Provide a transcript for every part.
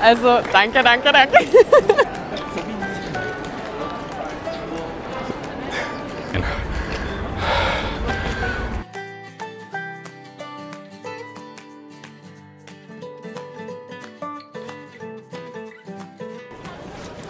Also danke, danke, danke.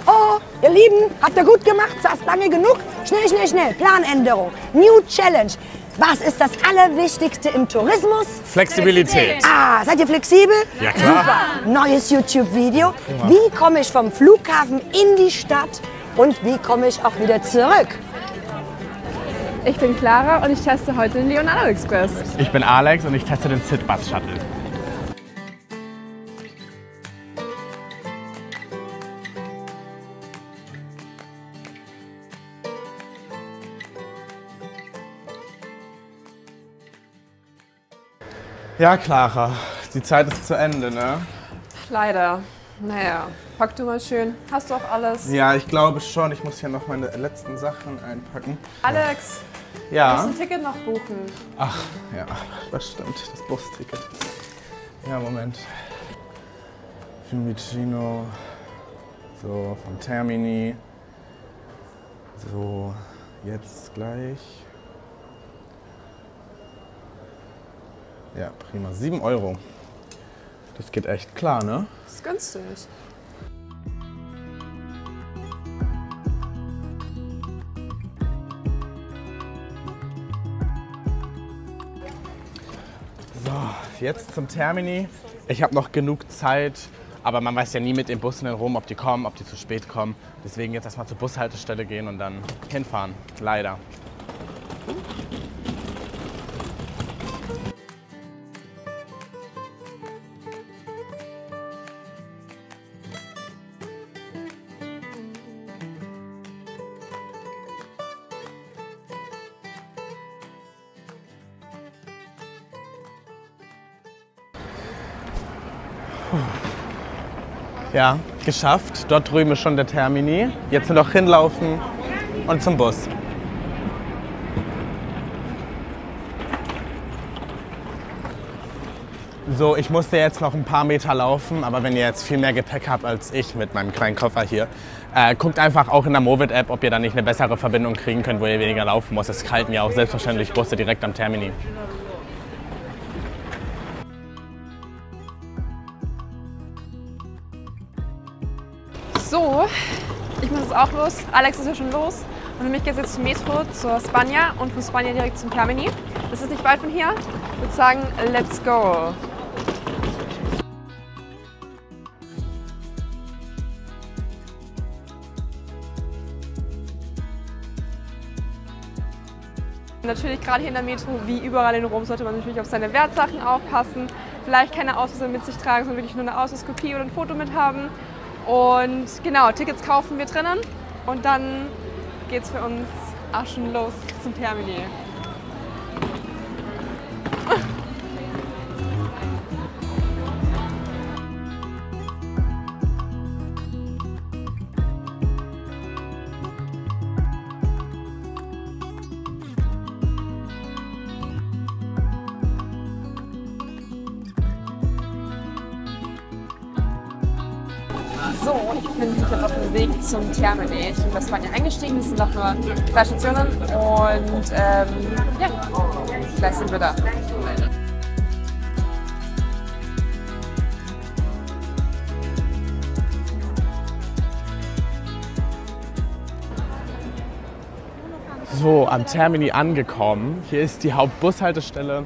Oh, ihr Lieben, habt ihr gut gemacht? Saß lange genug? Schnell, schnell, schnell. Planänderung. New Challenge. Was ist das Allerwichtigste im Tourismus? Flexibilität. Ah, seid ihr flexibel? Ja, klar. Super. Neues YouTube-Video. Wie komme ich vom Flughafen in die Stadt und wie komme ich auch wieder zurück? Ich bin Clara und ich teste heute den Leonardo Express. Ich bin Alex und ich teste den Citybus Shuttle. Ja, Clara, die Zeit ist zu Ende, ne? Leider. Naja, pack du mal schön. Hast du auch alles? Ja, ich glaube schon. Ich muss hier noch meine letzten Sachen einpacken. Alex, du Ja. musst ein Ticket noch buchen. Ach, ja, das stimmt. Das Busticket. Ja, Moment. Fiumicino. So, vom Termini. So, jetzt gleich. Ja, prima. 7 €. Das geht echt klar, ne? Das ist günstig. So, jetzt zum Termini. Ich habe noch genug Zeit, aber man weiß ja nie mit den Bussen in Rom, ob die kommen, ob die zu spät kommen. Deswegen jetzt erstmal zur Bushaltestelle gehen und dann hinfahren. Leider. Ja, geschafft. Dort drüben ist schon der Termini. Jetzt nur noch hinlaufen und zum Bus. So, ich musste jetzt noch ein paar Meter laufen, aber wenn ihr jetzt viel mehr Gepäck habt als ich mit meinem kleinen Koffer hier, guckt einfach auch in der Movid-App, ob ihr da nicht eine bessere Verbindung kriegen könnt, wo ihr weniger laufen müsst. Es halten ja auch selbstverständlich Busse direkt am Termini. So, ich muss jetzt auch los. Alex ist ja schon los. Und für mich geht es jetzt zum Metro, zur Spagna und von Spagna direkt zum Termini. Das ist nicht weit von hier. Ich würde sagen, let's go. Natürlich gerade hier in der Metro, wie überall in Rom, sollte man natürlich auf seine Wertsachen aufpassen. Vielleicht keine Ausweise mit sich tragen, sondern wirklich nur eine Ausweiskopie oder ein Foto mit haben. Und genau, Tickets kaufen wir drinnen und dann geht's für uns aschenlos zum Termini. So, ich bin jetzt auf dem Weg zum Termini. Ich bin bei Spagna eingestiegen, es sind noch nur 2 Stationen und ja, gleich sind wir da. So, am Termini angekommen. Hier ist die Hauptbushaltestelle.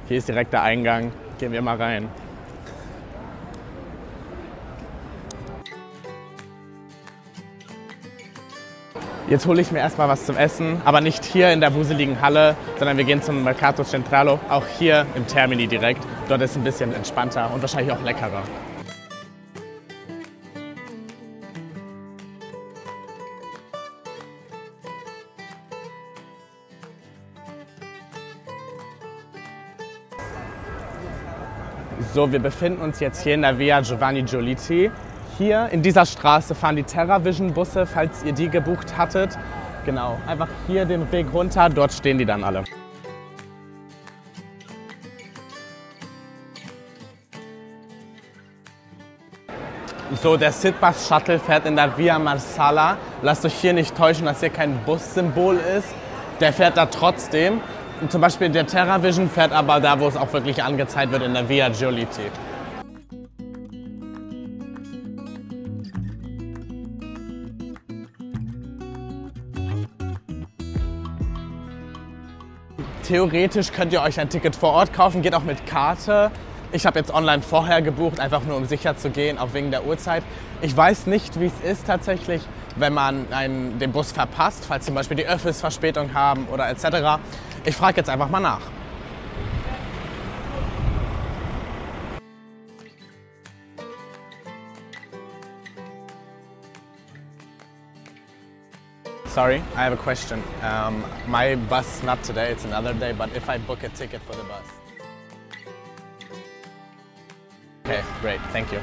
Hier ist direkt der Eingang. Gehen wir mal rein. Jetzt hole ich mir erstmal was zum Essen, aber nicht hier in der wuseligen Halle, sondern wir gehen zum Mercato Centrale, auch hier im Termini direkt. Dort ist es ein bisschen entspannter und wahrscheinlich auch leckerer. So, wir befinden uns jetzt hier in der Via Giovanni Giolitti. Hier in dieser Straße fahren die TerraVision-Busse, falls ihr die gebucht hattet. Genau, einfach hier den Weg runter, dort stehen die dann alle. So, der Citybus Shuttle fährt in der Via Marsala. Lasst euch hier nicht täuschen, dass hier kein Bussymbol ist. Der fährt da trotzdem. Und zum Beispiel der TerraVision fährt aber da, wo es auch wirklich angezeigt wird, in der Via Giolitti. Theoretisch könnt ihr euch ein Ticket vor Ort kaufen, geht auch mit Karte. Ich habe jetzt online vorher gebucht, einfach nur um sicher zu gehen, auch wegen der Uhrzeit. Ich weiß nicht, wie es ist tatsächlich, wenn man den Bus verpasst, falls zum Beispiel die Öffis Verspätung haben oder etc. Ich frage jetzt einfach mal nach. Sorry, I have a question. My bus not today, it's another day, but if I book a ticket for the bus. Okay, great, thank you.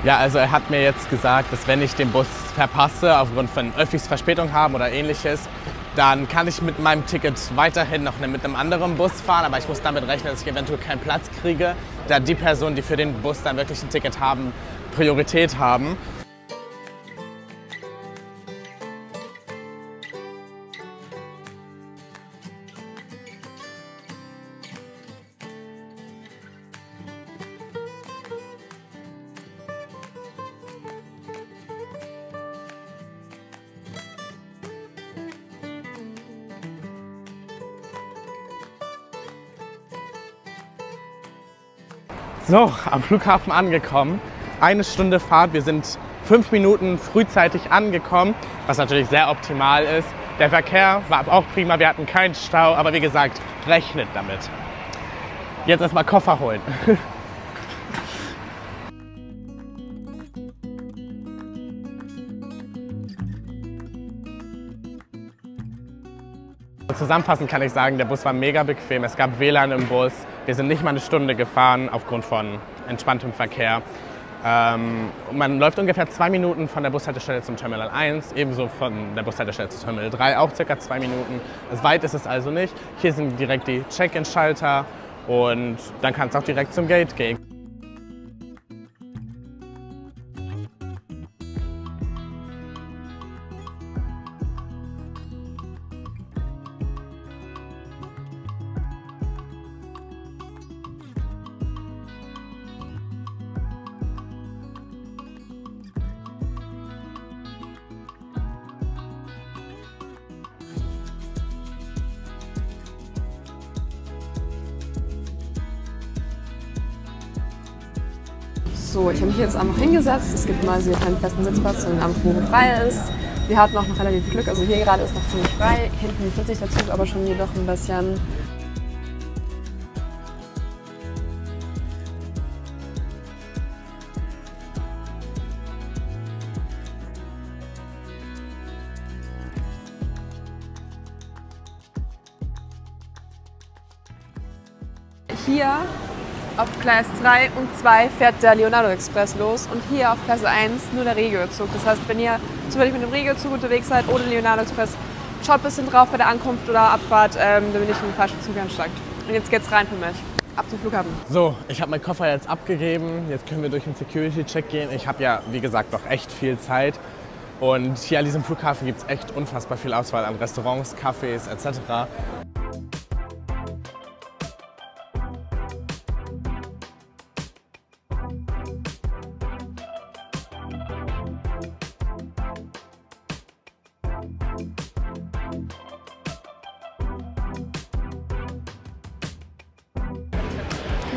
Ja, also er hat mir jetzt gesagt, dass wenn ich den Bus verpasse, aufgrund von Öffis Verspätung haben oder ähnliches, dann kann ich mit meinem Ticket weiterhin noch mit einem anderen Bus fahren, aber ich muss damit rechnen, dass ich eventuell keinen Platz kriege, da die Personen, die für den Bus dann wirklich ein Ticket haben, Priorität haben. So, am Flughafen angekommen. 1 Stunde Fahrt. Wir sind 5 Minuten frühzeitig angekommen, was natürlich sehr optimal ist. Der Verkehr war auch prima, wir hatten keinen Stau, aber wie gesagt, rechnet damit. Jetzt erstmal Koffer holen. Zusammenfassend kann ich sagen, der Bus war mega bequem. Es gab WLAN im Bus. Wir sind nicht mal eine Stunde gefahren aufgrund von entspanntem Verkehr. Man läuft ungefähr 2 Minuten von der Bushaltestelle zum Terminal 1, ebenso von der Bushaltestelle zum Terminal 3, auch ca. 2 Minuten. Weit ist es also nicht. Hier sind direkt die Check-in-Schalter und dann kann es auch direkt zum Gate gehen. So, ich habe mich jetzt einfach hingesetzt. Es gibt mal so keinen festen Sitzplatz, sondern einfach wo frei ist. Wir hatten auch noch relativ Glück, also hier gerade ist noch ziemlich frei. Hinten fühlt sich der Zug aber schon jedoch ein bisschen. Hier auf Gleis 3 und 2 fährt der Leonardo Express los und hier auf Gleis 1 nur der Regiozug. Das heißt, wenn ihr zum Beispiel mit dem Regiozug unterwegs seid oder Leonardo Express, schaut ein bisschen drauf bei der Ankunft oder Abfahrt, damit ihr nicht in den falschen Zug ansteigt. Und jetzt geht's rein für mich. Ab zum Flughafen. So, ich habe meinen Koffer jetzt abgegeben. Jetzt können wir durch den Security-Check gehen. Ich habe ja, wie gesagt, noch echt viel Zeit. Und hier an diesem Flughafen gibt es echt unfassbar viel Auswahl an Restaurants, Cafés etc.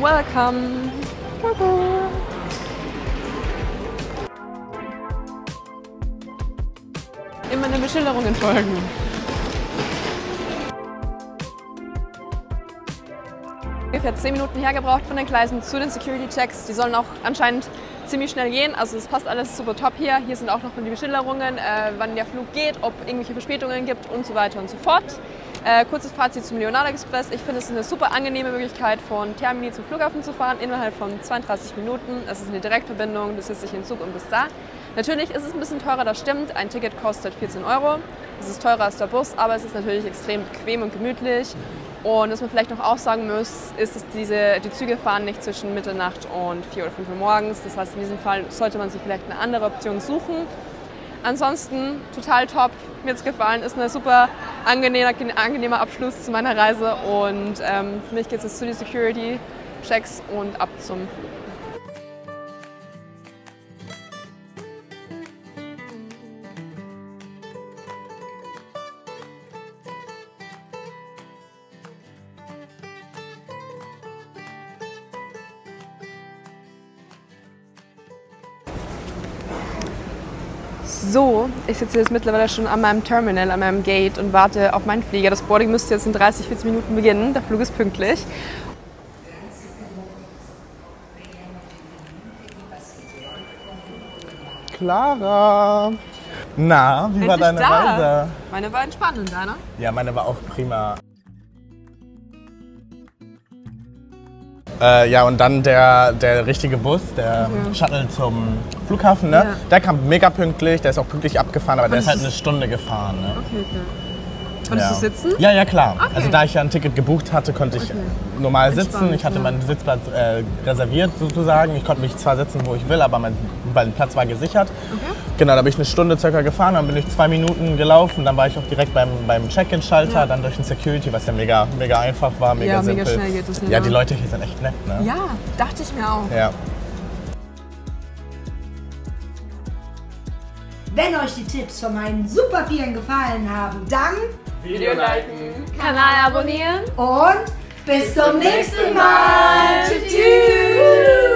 Welcome! Immer den Beschilderungen folgen. Ungefähr 10 Minuten hergebraucht von den Gleisen zu den Security-Checks. Die sollen auch anscheinend ziemlich schnell gehen, also es passt alles super top hier. Hier sind auch noch die Beschilderungen, wann der Flug geht, ob irgendwelche Verspätungen gibt und so weiter und so fort. Kurzes Fazit zum Leonardo Express. Ich finde, es ist eine super angenehme Möglichkeit, von Termini zum Flughafen zu fahren, innerhalb von 32 Minuten. Es ist eine Direktverbindung, du sitzt dich in den Zug und bist da. Natürlich ist es ein bisschen teurer, das stimmt. Ein Ticket kostet 14 €. Es ist teurer als der Bus, aber es ist natürlich extrem bequem und gemütlich. Und was man vielleicht noch auch sagen muss, ist, dass die Züge fahren nicht zwischen Mitternacht und 4 oder 5 Uhr morgens. Das heißt, in diesem Fall sollte man sich vielleicht eine andere Option suchen. Ansonsten total top, mir hat's gefallen, ist ein super angenehmer Abschluss zu meiner Reise und für mich geht es jetzt zu den Security-Checks und ab zum Flug. So, ich sitze jetzt mittlerweile schon an meinem Terminal, an meinem Gate und warte auf meinen Flieger. Das Boarding müsste jetzt in 30, 40 Minuten beginnen. Der Flug ist pünktlich. Clara! Na, wie war deine Reise? Meine war entspannt und deine? Ja, meine war auch prima. Ja, und dann der richtige Bus, der Shuttle zum Flughafen, ne? Ja. Der kam mega pünktlich, der ist auch pünktlich abgefahren, aber der ist halt eine Stunde gefahren. Ne? Okay, okay. Konntest du sitzen? Ja, ja, klar. Okay. Also da ich ja ein Ticket gebucht hatte, konnte ich normal sitzen. Ich hatte meinen Sitzplatz reserviert sozusagen. Ich konnte mich zwar sitzen, wo ich will, aber mein Platz war gesichert. Okay. Genau, da bin ich eine Stunde circa gefahren, dann bin ich 2 Minuten gelaufen, dann war ich auch direkt beim Check-in-Schalter, dann durch den Security, was ja mega einfach war, mega simpel. Mega schnell geht es. Ja, die Leute hier sind echt nett, ne? Ja, dachte ich mir auch. Ja. Wenn euch die Tipps von meinen Supervieren gefallen haben, dann Video liken, Kanal abonnieren und bis zum nächsten Mal. Tschüss.